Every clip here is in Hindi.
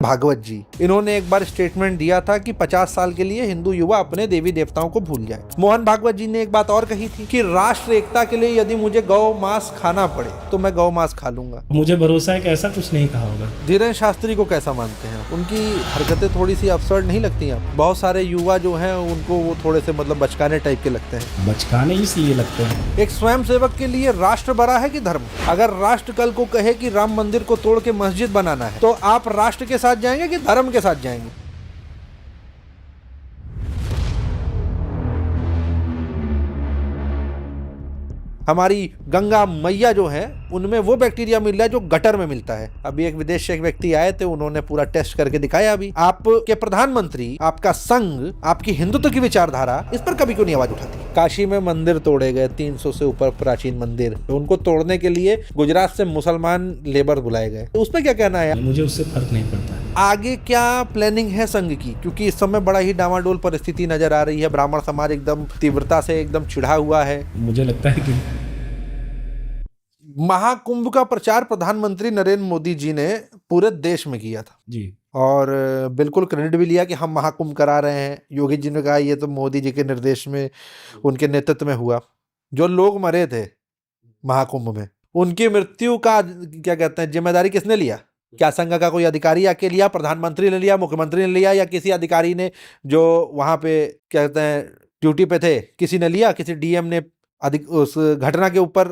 भागवत जी, इन्होंने एक बार स्टेटमेंट दिया था कि 50 साल के लिए हिंदू युवा अपने देवी देवताओं को भूल जाए। मोहन भागवत जी ने एक बात और कही थी कि राष्ट्र एकता के लिए यदि मुझे गौ मांस खाना पड़े तो मैं गौ मांस खा लूंगा। मुझे भरोसा है कि ऐसा कुछ नहीं कहा होगा। धीरेन्द्र शास्त्री को कैसा मानते हैं? उनकी हरकतें थोड़ी सी अब्सर्ड नहीं लगती हैं? बहुत सारे युवा जो हैं उनको वो थोड़े से मतलब बचकाने टाइप के लगते हैं। बचकाने इसलिए लगते हैं। एक स्वयंसेवक के लिए राष्ट्र बड़ा है कि धर्म? अगर राष्ट्र कल को कहे कि राम मंदिर को तोड़ के मस्जिद बनाना है तो आप राष्ट्र के साथ जाएंगे कि धर्म के साथ जाएंगे? हमारी गंगा मैया जो है उनमें वो बैक्टीरिया मिल रहा है जो गटर में मिलता है। अभी एक विदेश से एक व्यक्ति आए थे, उन्होंने पूरा टेस्ट करके दिखाया। अभी आपके प्रधानमंत्री, आपका संघ, आपकी हिंदुत्व की विचारधारा, इस पर कभी क्यों नहीं आवाज उठाती? काशी में मंदिर तोड़े गए, 300 से ऊपर प्राचीन मंदिर, तो उनको तोड़ने के लिए गुजरात से मुसलमान लेबर बुलाए गए, तो उस पर क्या कहना है? मुझे उससे फर्क नहीं पड़ता। आगे क्या प्लानिंग है संघ की? क्योंकि इस समय बड़ा ही डामाडोल परिस्थिति नजर आ रही है। ब्राह्मण समाज एकदम तीव्रता से एकदम चिढ़ा हुआ है। मुझे लगता है कि महाकुंभ का प्रचार प्रधानमंत्री नरेंद्र मोदी जी ने पूरे देश में किया था जी, और बिल्कुल क्रेडिट भी लिया कि हम महाकुंभ करा रहे हैं। योगी जी ने कहा ये तो मोदी जी के निर्देश में, उनके नेतृत्व में हुआ। जो लोग मरे थे महाकुंभ में, उनकी मृत्यु का क्या कहते हैं जिम्मेदारी किसने लिया? क्या संघ का कोई अधिकारी आके लिया? प्रधानमंत्री ने लिया? मुख्यमंत्री ने लिया? या किसी अधिकारी ने जो वहां पे क्या कहते हैं ड्यूटी पे थे, किसी ने लिया? किसी डीएम ने उस घटना के ऊपर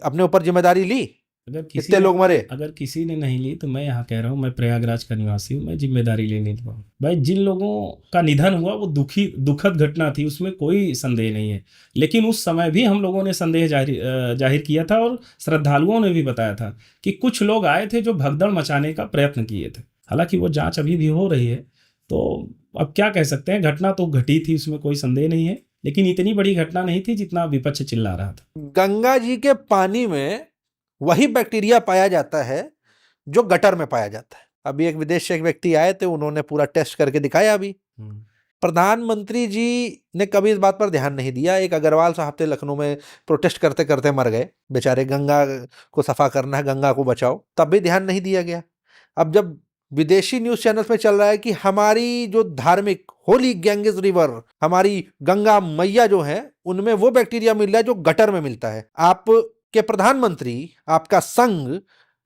अपने ऊपर जिम्मेदारी ली? कितने लोग मरे? अगर किसी ने नहीं ली तो मैं यहाँ कह रहा हूँ, मैं प्रयागराज का निवासी हूँ, मैं जिम्मेदारी ले नहीं पाऊँ। भाई, जिन लोगों का निधन हुआ वो दुखद घटना थी, उसमें कोई संदेह नहीं है। लेकिन उस समय भी हम लोगों ने संदेह जाहिर किया था और श्रद्धालुओं ने भी बताया था कि कुछ लोग आए थे जो भगदड़ मचाने का प्रयत्न किए थे। हालांकि वो जाँच अभी भी हो रही है, तो अब क्या कह सकते हैं। घटना तो घटी थी, उसमें कोई संदेह नहीं है, लेकिन इतनी बड़ी घटना नहीं थी जितना विपक्ष चिल्ला रहा था। गंगा जी के पानी में वही बैक्टीरिया पाया जाता है जो गटर में पाया जाता है। अभी एक विदेश से एक व्यक्ति आए थे, उन्होंने पूरा टेस्ट करके दिखाया। अभी प्रधानमंत्री जी ने कभी इस बात पर ध्यान नहीं दिया। एक अग्रवाल साहब थे लखनऊ में, प्रोटेस्ट करते करते मर गए बेचारे। गंगा को सफा करना है, गंगा को बचाओ, तब भी ध्यान नहीं दिया गया। अब जब विदेशी न्यूज चैनल्स में चल रहा है कि हमारी जो धार्मिक होली गैंजेस रिवर, हमारी गंगा मैया जो है, उनमें वो बैक्टीरिया मिल रहा है जो गटर में मिलता है। आपके प्रधानमंत्री, आपका संघ,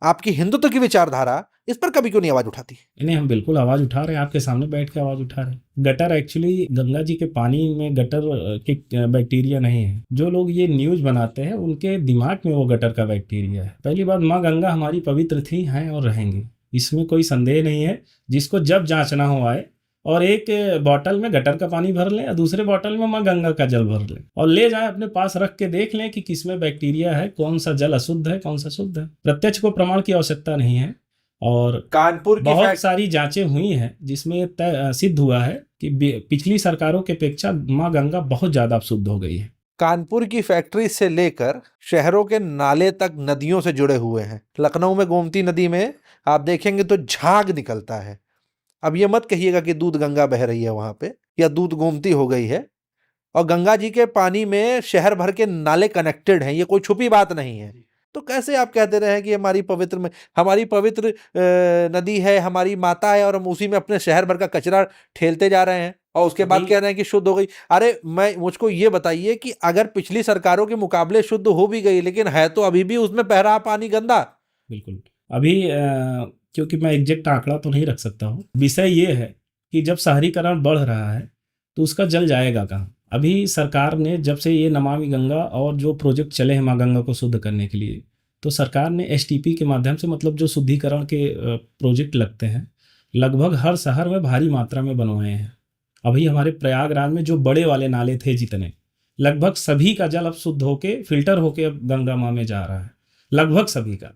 आपकी हिंदुत्व की विचारधारा, इस पर कभी क्यों नहीं आवाज उठाती? नहीं, हम बिल्कुल आवाज उठा रहे हैं, आपके सामने बैठ के आवाज उठा रहे हैं। गटर एक्चुअली गंगा जी के पानी में गटर के बैक्टीरिया नहीं है। जो लोग ये न्यूज बनाते हैं उनके दिमाग में वो गटर का बैक्टीरिया है। पहली बात, माँ गंगा हमारी पवित्र थी, हैं और रहेंगी, इसमें कोई संदेह नहीं है। जिसको जब जांचना हो आए और एक बॉटल में गटर का पानी भर लें और दूसरे बॉटल में माँ गंगा का जल भर लें और ले जाएं, अपने पास रख के देख लें कि किसमें बैक्टीरिया है, कौन सा जल अशुद्ध है, कौन सा शुद्ध है। प्रत्यक्ष को प्रमाण की आवश्यकता नहीं है और कानपुर की बहुत सारी जांचें हुई हैं जिसमें सिद्ध हुआ है कि पिछली सरकारों की अपेक्षा माँ गंगा बहुत ज्यादा शुद्ध हो गई है। कानपुर की फैक्ट्री से लेकर शहरों के नाले तक नदियों से जुड़े हुए हैं। लखनऊ में गोमती नदी में आप देखेंगे तो झाग निकलता है। अब ये मत कहिएगा कि दूध गंगा बह रही है वहां पे या दूध गोमती हो गई है। और गंगा जी के पानी में शहर भर के नाले कनेक्टेड हैं, ये कोई छुपी बात नहीं है। तो कैसे आप कहते रहे हैं कि हमारी पवित्र नदी है, हमारी माता है, और हम उसी में अपने शहर भर का कचरा ठेलते जा रहे हैं और उसके बाद कह रहे हैं कि शुद्ध हो गई? अरे मुझको ये बताइए कि अगर पिछली सरकारों के मुकाबले शुद्ध हो भी गई, लेकिन है तो अभी भी उसमें बह रहा पानी गंदा। बिल्कुल। अभी क्योंकि मैं एग्जैक्ट आंकड़ा तो नहीं रख सकता हूँ, विषय ये है कि जब शहरीकरण बढ़ रहा है तो उसका जल जाएगा कहाँ। अभी सरकार ने जब से ये नमामि गंगा और जो प्रोजेक्ट चले हैं माँ गंगा को शुद्ध करने के लिए, तो सरकार ने एसटीपी के माध्यम से, मतलब जो शुद्धिकरण के प्रोजेक्ट लगते हैं, लगभग हर शहर में भारी मात्रा में बनवाए हैं। अभी हमारे प्रयागराज में जो बड़े वाले नाले थे जितने, लगभग सभी का जल अब शुद्ध होके फिल्टर होके अब गंगा माँ में जा रहा है, लगभग सभी का।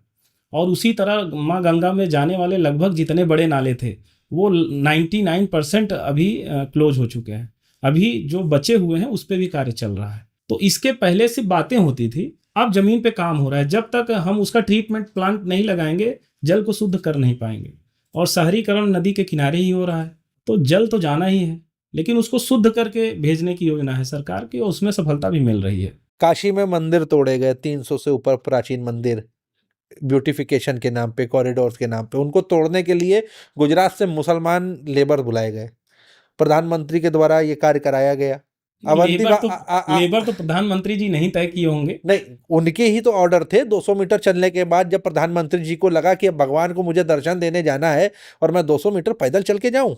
और उसी तरह माँ गंगा में जाने वाले लगभग जितने बड़े नाले थे वो 99% अभी क्लोज हो चुके हैं। अभी जो बचे हुए हैं उस पर भी कार्य चल रहा है। तो इसके पहले से बातें होती थी, अब जमीन पे काम हो रहा है। जब तक हम उसका ट्रीटमेंट प्लांट नहीं लगाएंगे जल को शुद्ध कर नहीं पाएंगे। और शहरीकरण नदी के किनारे ही हो रहा है, तो जल तो जाना ही है, लेकिन उसको शुद्ध करके भेजने की योजना है सरकार की और उसमें सफलता भी मिल रही है। काशी में मंदिर तोड़े गए, 300 से ऊपर प्राचीन मंदिर, ब्यूटिफिकेशन के नाम पे, कॉरिडोर्स के नाम पे, उनको तोड़ने के लिए गुजरात से मुसलमान लेबर बुलाए गए, प्रधानमंत्री के द्वारा ये कार्य कराया गया। लेबर तो प्रधानमंत्री जी नहीं तय किए होंगे। नहीं, उनके ही तो ऑर्डर थे। 200 मीटर चलने के बाद जब प्रधानमंत्री जी को लगा कि अब भगवान को मुझे दर्शन देने जाना है और मैं 200 मीटर पैदल चल के जाऊं,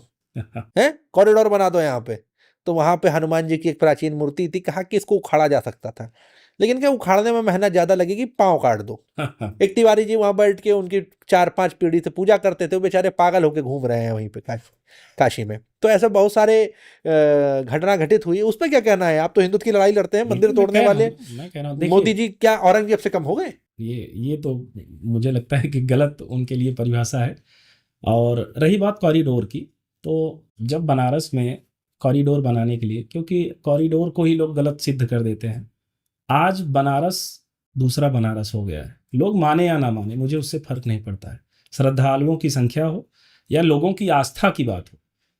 है, कॉरिडोर बना दो यहाँ पे। तो वहां पे हनुमान जी की एक प्राचीन मूर्ति थी, कहा कि इसको उखाड़ा जा सकता था, लेकिन क्या उखाड़ने में मेहनत ज्यादा लगेगी, पांव काट दो। एक तिवारी जी वहां बैठ के उनकी 4-5 पीढ़ी से पूजा करते थे, वो बेचारे पागल होके घूम रहे हैं वहीं पे काशी में। तो ऐसे बहुत सारे घटना घटित हुई। उस पर क्या कहना है? आप तो हिंदुत्व की लड़ाई लड़ते हैं, मंदिर तोड़ने वाले। मैं कह रहा हूँ, मोदी जी क्या औरंगजेब से कम हो गए? ये तो मुझे लगता है कि गलत उनके लिए परिभाषा है। और रही बात कॉरिडोर की, तो जब बनारस में कॉरिडोर बनाने के लिए, क्योंकि कॉरिडोर को ही लोग गलत सिद्ध कर देते हैं, आज बनारस दूसरा बनारस हो गया है। लोग माने या ना माने, मुझे उससे फर्क नहीं पड़ता है। श्रद्धालुओं की संख्या हो या लोगों की आस्था की बात हो,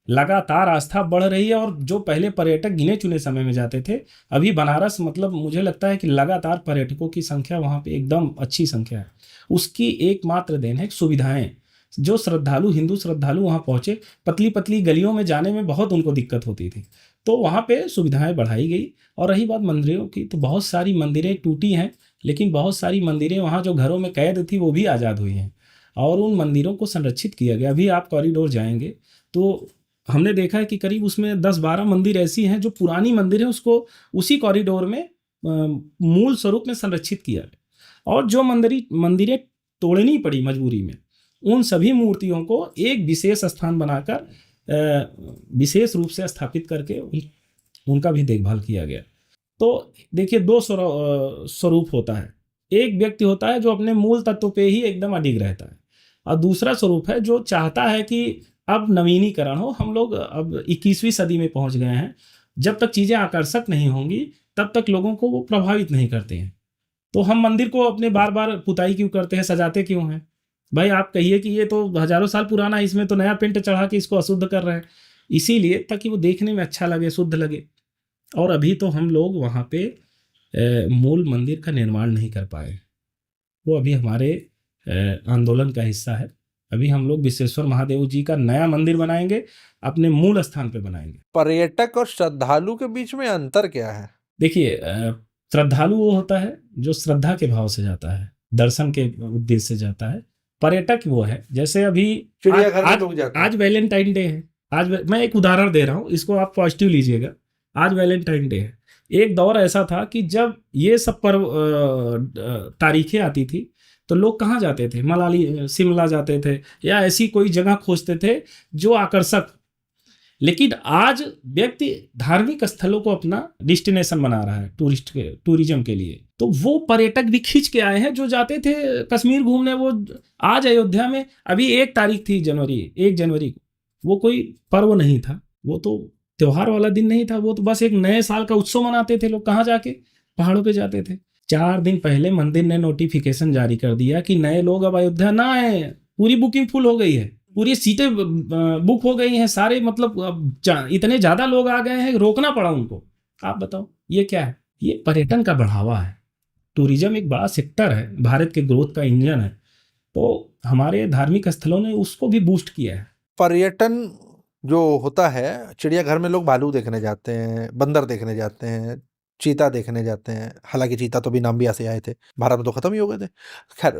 लगातार आस्था बढ़ रही है। और जो पहले पर्यटक गिने चुने समय में जाते थे, अभी बनारस मतलब मुझे लगता है कि लगातार पर्यटकों की संख्या वहाँ पे एकदम अच्छी संख्या है। उसकी एकमात्र देन है सुविधाएं। जो श्रद्धालु, हिंदू श्रद्धालु वहाँ पहुँचे, पतली पतली गलियों में जाने में बहुत उनको दिक्कत होती थी, तो वहाँ पे सुविधाएं बढ़ाई गई। और रही बात मंदिरों की, तो बहुत सारी मंदिरें टूटी हैं, लेकिन बहुत सारी मंदिरें वहाँ जो घरों में कैद थी वो भी आज़ाद हुई हैं और उन मंदिरों को संरक्षित किया गया। अभी आप कॉरिडोर जाएंगे तो हमने देखा है कि करीब उसमें 10-12 मंदिर ऐसी हैं जो पुरानी मंदिर है, उसको उसी कॉरिडोर में मूल स्वरूप में संरक्षित किया गया। और जो मंदिरें तोड़नी पड़ी मजबूरी में, उन सभी मूर्तियों को एक विशेष स्थान बनाकर विशेष रूप से स्थापित करके उनका भी देखभाल किया गया। तो देखिए, दो स्वरूप होता है। एक व्यक्ति होता है जो अपने मूल तत्व पे ही एकदम अडिग रहता है, और दूसरा स्वरूप है जो चाहता है कि अब नवीनीकरण हो। हम लोग अब 21वीं सदी में पहुंच गए हैं, जब तक चीज़ें आकर्षक नहीं होंगी तब तक लोगों को वो प्रभावित नहीं करते हैं। तो हम मंदिर को अपने बार बार पुताई क्यों करते हैं, सजाते क्यों हैं? भाई आप कहिए कि ये तो हजारों साल पुराना है, इसमें तो नया पेंट चढ़ा के इसको अशुद्ध कर रहे हैं, इसीलिए ताकि वो देखने में अच्छा लगे, शुद्ध लगे। और अभी तो हम लोग वहाँ पे मूल मंदिर का निर्माण नहीं कर पाए, वो अभी हमारे आंदोलन का हिस्सा है। अभी हम लोग विश्वेश्वर महादेव जी का नया मंदिर बनाएंगे, अपने मूल स्थान पे बनाएंगे। पर्यटक और श्रद्धालु के बीच में अंतर क्या है? देखिए, श्रद्धालु वो होता है जो श्रद्धा के भाव से जाता है, दर्शन के उद्देश्य से जाता है। पर्यटक वो है, जैसे अभी चिड़ियाघर में लोग जाते हैं। आज वैलेंटाइन डे है। आज मैं एक उदाहरण दे रहा हूँ, इसको आप पॉजिटिव लीजिएगा। आज वैलेंटाइन डे है। एक दौर ऐसा था कि जब ये सब पर्व तारीखें आती थी तो लोग कहाँ जाते थे? मनाली, शिमला जाते थे, या ऐसी कोई जगह खोजते थे जो आकर्षक। लेकिन आज व्यक्ति धार्मिक स्थलों को अपना डेस्टिनेशन बना रहा है, टूरिज्म के लिए। तो वो पर्यटक भी खींच के आए हैं जो जाते थे कश्मीर घूमने। वो आज अयोध्या में अभी 1 तारीख थी, 1 जनवरी को, वो कोई पर्व नहीं था, वो तो त्योहार वाला दिन नहीं था, वो तो बस एक नए साल का उत्सव मनाते थे लोग। कहाँ जाके? पहाड़ों पे जाते थे। 4 दिन पहले मंदिर ने नोटिफिकेशन जारी कर दिया कि नए लोग अब अयोध्या ना आए। पूरी बुकिंग फुल हो गई है, पूरी सीटें बुक हो गई हैं सारे, मतलब इतने ज्यादा लोग आ गए हैं, रोकना पड़ा उनको। आप बताओ ये क्या है? ये पर्यटन का बढ़ावा है। टूरिज्म एक बड़ा सेक्टर है, भारत के ग्रोथ का इंजन है, तो हमारे धार्मिक स्थलों ने उसको भी बूस्ट किया है। पर्यटन जो होता है, चिड़ियाघर में लोग भालू देखने जाते हैं, बंदर देखने जाते हैं, चीता देखने जाते हैं। हालांकि चीता तो भी नाम्बिया से आए थे, भारत में तो खत्म ही हो गए थे। खैर,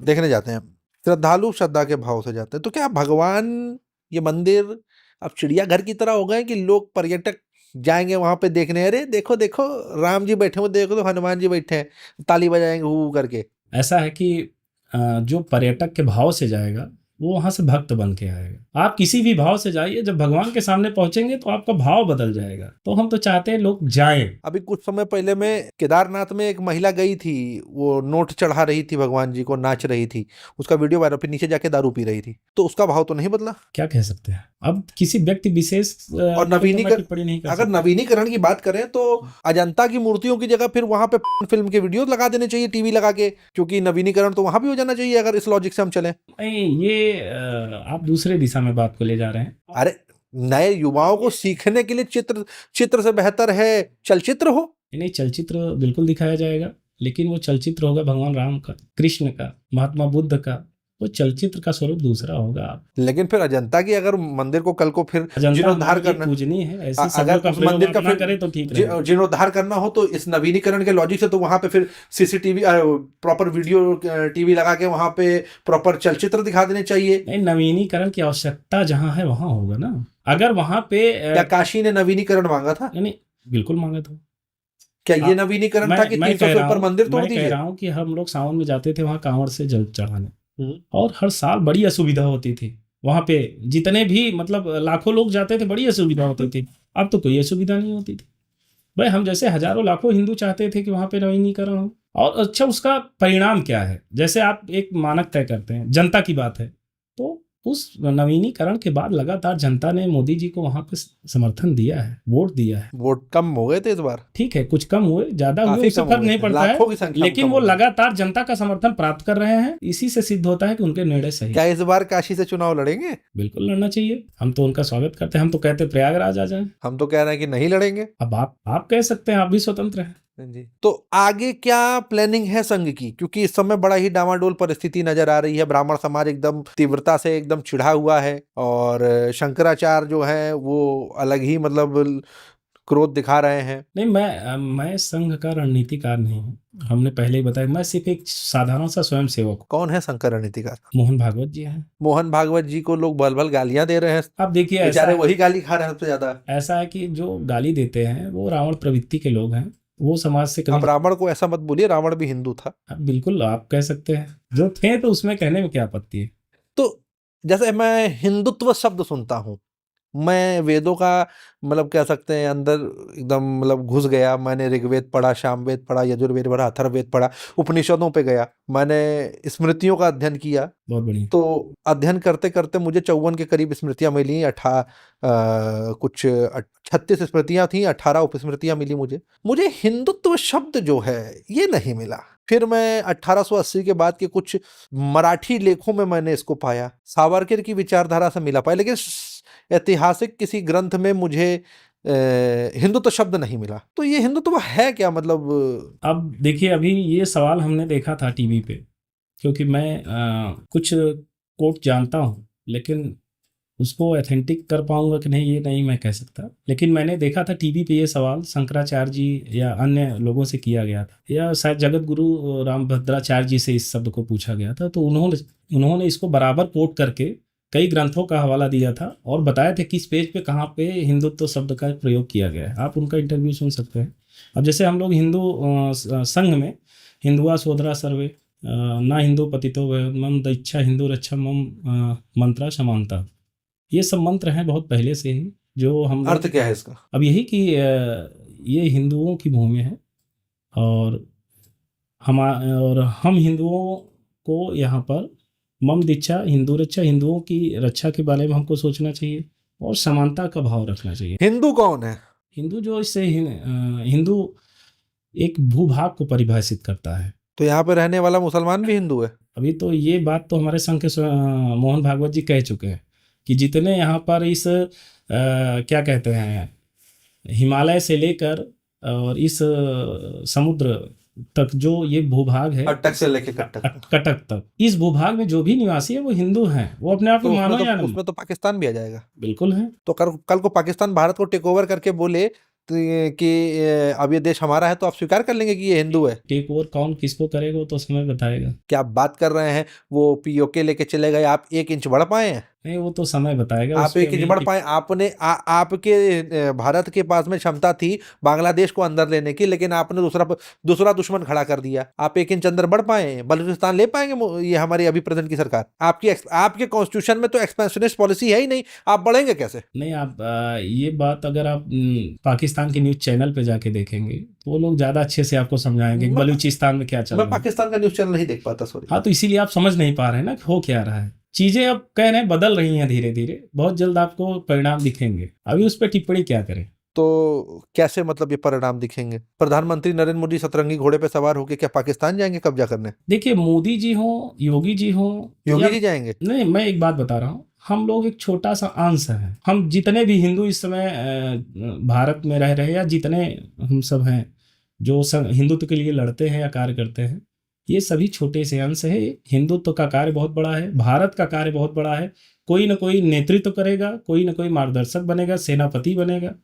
देखने जाते हैं। श्रद्धालु श्रद्धा के भाव से जाते हैं। तो क्या भगवान, ये मंदिर अब चिड़ियाघर की तरह हो गए कि लोग, पर्यटक जाएंगे वहां पे देखने, अरे देखो देखो राम जी बैठे हुए, देखो तो हनुमान जी बैठे हैं, ताली बजाएंगे हू करके। ऐसा है कि जो पर्यटक के भाव से जाएगा वो वहां से भक्त बन के आएगा। आप किसी भी भाव से जाइए, जब भगवान के सामने पहुंचेंगे तो आपका भाव बदल जाएगा। तो हम तो चाहते हैं लोग जाएं। अभी कुछ समय पहले में केदारनाथ में एक महिला गई थी, वो नोट चढ़ा रही थी भगवान जी को, नाच रही थी, उसका वीडियो वायरल, फिर नीचे जाके दारू पी रही थी। तो उसका भाव तो नहीं बदला? क्या कह सकते हैं, अब किसी व्यक्ति विशेष और अगर नवीनीकरण की बात करें तो अजंता की मूर्तियों की जगह फिर वहां पे फिल्म के वीडियो लगा देने चाहिए, टीवी लगा के, क्योंकि नवीनीकरण तो वहां भी हो जाना चाहिए अगर इस लॉजिक से हम चले। नहीं, ये आप दूसरे दिशा में बात को ले जा रहे हैं। अरे नए युवाओं को सीखने के लिए चित्र से बेहतर है चलचित्र हो। नहीं, चलचित्र बिल्कुल दिखाया जाएगा, लेकिन वो चलचित्र होगा भगवान राम का, कृष्ण का, महात्मा बुद्ध का, वो चलचित्र का स्वरूप दूसरा होगा। लेकिन फिर अजंता की अगर मंदिर को कल को फिर अजंता जीर्णोद्धार हमारे लिए करना, पूजनीय है, ऐसे शब्दों अगर का उस प्रयोग मंदिर का आप ना फिर करें तो ठीक रहेगा। जीर्णोद्धार करना हो तो इस नवीनीकरण के लॉजिक से तो वहां पे फिर सीसीटीवी प्रॉपर वीडियो टीवी लगा के वहां पे प्रॉपर चलचित्र दिखा देने चाहिए। नहीं, नवीनीकरण की आवश्यकता जहाँ है वहां होगा ना। अगर वहां पे क्या काशी ने नवीनीकरण मांगा था? नहीं, बिल्कुल मांगा था। क्या ये नवीनीकरण था कि 300 से ऊपर मंदिर तोड़ मैं कह दीजिए? रहा हूँ कि हम लोग सावन में जाते थे वहां कांवड़ से जल चढ़ाने, हम्म। और हर साल बड़ी असुविधा होती थी वहां पे। जितने भी मतलब लाखों लोग जाते थे, बड़ी असुविधा होती थी। अब तो कोई असुविधा नहीं होती थी भाई। हम जैसे हजारों लाखों हिंदू चाहते थे कि वहां पे नवीनीकरण हो। और अच्छा, उसका परिणाम क्या है? जैसे आप एक मानक तय करते हैं, जनता की बात है, तो उस नवीनीकरण के बाद लगातार जनता ने मोदी जी को वहां पे समर्थन दिया है, वोट दिया है। वोट कम हो गए थे इस बार, ठीक है, कुछ कम हुए, ज्यादा हुए, काफी उससे कम फर्क हुए नहीं थे, पड़ता है, लाखों की संख्या में लेकिन कम वो हो गए। लगातार जनता का समर्थन प्राप्त कर रहे हैं। इसी से सिद्ध होता है कि उनके निर्णय सही। क्या इस बार काशी से चुनाव लड़ेंगे? बिल्कुल लड़ना चाहिए, हम तो उनका स्वागत करते हैं। हम तो कहते हैं प्रयागराज आ जाए। हम तो कह रहे हैं कि नहीं लड़ेंगे। अब आप कह सकते हैं, आप भी स्वतंत्र हैं। जी। तो आगे क्या प्लानिंग है संघ की? क्योंकि इस समय बड़ा ही डामाडोल परिस्थिति नजर आ रही है। ब्राह्मण समाज एकदम तीव्रता से एकदम चिढ़ा हुआ है, और शंकराचार्य जो है वो अलग ही मतलब क्रोध दिखा रहे हैं। नहीं, मैं संघ का रणनीतिकार नहीं हूँ। हमने पहले ही बताया, मैं सिर्फ एक साधारण सा स्वयं सेवक हूँ। कौन है शंकर रणनीतिकार? मोहन भागवत जी हैं। मोहन भागवत जी को लोग भल भल गालियां दे रहे हैं। आप देखिए, ऐसा बेचारे है, वही गाली खा रहे हैं सबसे ज्यादा। ऐसा है कि जो गाली देते हैं वो रावण प्रवृत्ति के लोग हैं। वो समाज से आप कभी, रावण को ऐसा मत बोलिए, रावण भी हिंदू था। बिल्कुल आप कह सकते हैं, जो थे तो उसमें कहने में क्या आपत्ति है। तो जैसे मैं हिंदुत्व शब्द सुनता हूँ, मैं वेदों का मतलब कह सकते हैं अंदर एकदम मतलब घुस गया। मैंने ऋग्वेद पढ़ा, सामवेद पढ़ा, यजुर्वेद पढ़ा, अथर्ववेद पढ़ा, उपनिषदों पे गया, मैंने स्मृतियों का अध्ययन किया। बहुत बढ़िया। तो अध्ययन करते करते मुझे 54 के करीब स्मृतियां मिली। कुछ 36 स्मृतियां थी, 18 उपस्मृतियां मिली मुझे हिंदुत्व शब्द जो है ये नहीं मिला। फिर मैं 1880 के बाद के कुछ मराठी लेखों में मैंने इसको पाया, सावरकर की विचारधारा से मिला पाया, लेकिन ऐतिहासिक किसी ग्रंथ में मुझे हिंदुत्व शब्द नहीं मिला। तो ये हिंदुत्व है क्या मतलब? अब देखिए, अभी ये सवाल हमने देखा था टीवी पे, क्योंकि मैं कुछ कोट जानता हूँ, लेकिन उसको ऑथेंटिक कर पाऊंगा कि नहीं ये नहीं मैं कह सकता। लेकिन मैंने देखा था टीवी पे ये सवाल शंकराचार्य जी या अन्य लोगों से किया गया था, या शायद जगत गुरु रामभद्राचार्य जी से इस शब्द को पूछा गया था। तो उन्होंने इसको बराबर कोट करके कई ग्रंथों का हवाला दिया था और बताया था किस पेज पे कहाँ पे हिंदुत्व शब्द का प्रयोग किया गया है। आप उनका इंटरव्यू सुन सकते हैं। अब जैसे हम लोग हिंदू संघ में हिंदुआ सोदरा सर्वे, ना हिंदू पतितो मम दीक्षा हिंदू रक्षा मम मंत्रा समानता, ये सब मंत्र हैं बहुत पहले से ही, जो हम अर्थ क्या है इसका? अब यही कि ये हिंदुओं की भूमि है, और हम हिंदुओं को यहाँ पर मम दीक्षा हिंदू रक्षा, हिंदुओं की रक्षा के बारे में हमको सोचना चाहिए और समानता का भाव रखना चाहिए। हिंदू कौन है? हिंदू जो इससे हिंदू एक भूभाग को परिभाषित करता है। तो यहाँ पे रहने वाला मुसलमान भी हिंदू है? अभी तो ये बात तो हमारे संघ के मोहन भागवत जी कह चुके हैं कि जितने यहाँ पर इस क्या कहते हैं, हिमालय से लेकर और इस समुद्र तक जो ये भूभाग है, अटक से लेके कटक तक, इस भूभाग में जो भी निवासी है वो हिंदू हैं, वो अपने आप को मानो या नहीं। उसमें तो पाकिस्तान भी आ जाएगा। बिल्कुल है। तो कल को पाकिस्तान भारत को टेक ओवर करके बोले कि अब ये देश हमारा है, तो आप स्वीकार कर लेंगे कि ये हिंदू है? टेक ओवर कौन किसको करेगा वो तो समय बताएगा। क्या आप बात कर रहे हैं? वो पीओके लेके चले गए, आप 1 इंच बढ़ पाए हैं? नहीं, वो तो समय बताएगा। आप 1 इंच बढ़ पाए? आपके भारत के पास में क्षमता थी बांग्लादेश को अंदर लेने की, लेकिन आपने दूसरा दुश्मन खड़ा कर दिया। आप 1 इंच अंदर बढ़ पाए हैं? बलूचिस्तान ले पाएंगे ये हमारी अभी प्रेजेंट की सरकार? आपके कॉन्स्टिट्यूशन में तो एक्सपेंशनिस्ट पॉलिसी है ही नहीं, आप बढ़ेंगे कैसे? नहीं, आप ये बात अगर आप पाकिस्तान के न्यूज चैनल पे जाके देखेंगे तो वो लोग ज्यादा अच्छे से आपको समझाएंगे कि बलूचिस्तान में क्या चल रहा है। मैं पाकिस्तान का न्यूज चैनल नहीं देख पाता, सॉरी। हाँ, तो इसीलिए आप समझ नहीं पा रहे हैं ना कि हो क्या रहा है। चीजें अब कह रहे हैं बदल रही हैं धीरे धीरे, बहुत जल्द आपको परिणाम दिखेंगे। अभी उस पर टिप्पणी क्या करें? तो कैसे मतलब ये परिणाम दिखेंगे? प्रधानमंत्री नरेंद्र मोदी सतरंगी घोड़े पे सवार होकर क्या पाकिस्तान जाएंगे कब्जा करने? देखिए, मोदी जी हो, योगी जी हो, योगी जी जाएंगे? नहीं, मैं एक बात बता रहा हूँ, हम लोग एक छोटा सा अंश है। हम जितने भी हिंदू इस समय भारत में रह रहे हैं, या जितने हम सब हैं, जो हिंदुत्व के लिए लड़ते हैं या कार्य करते हैं, ये सभी छोटे से अंश है। हिंदुत्व का कार्य बहुत बड़ा है, भारत का कार्य बहुत बड़ा है। कोई ना कोई नेतृत्व करेगा, कोई ना कोई मार्गदर्शक बनेगा, सेनापति बनेगा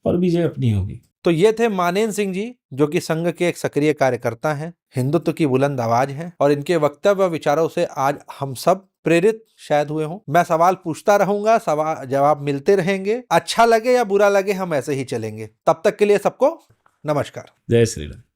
और विजय अपनी होगी। तो ये थे मानेंद्र सिंह जी, जो कि संघ के एक सक्रिय कार्यकर्ता हैं, हिंदुत्व की बुलंद आवाज हैं और इनके वक्तव्य विचारों से आज हम सब प्रेरित शायद हुए हों। मैं सवाल पूछता रहूंगा, सवाल जवाब मिलते रहेंगे। अच्छा लगे या बुरा लगे, हम ऐसे ही चलेंगे। तब तक के लिए सबको नमस्कार। जय श्री राम।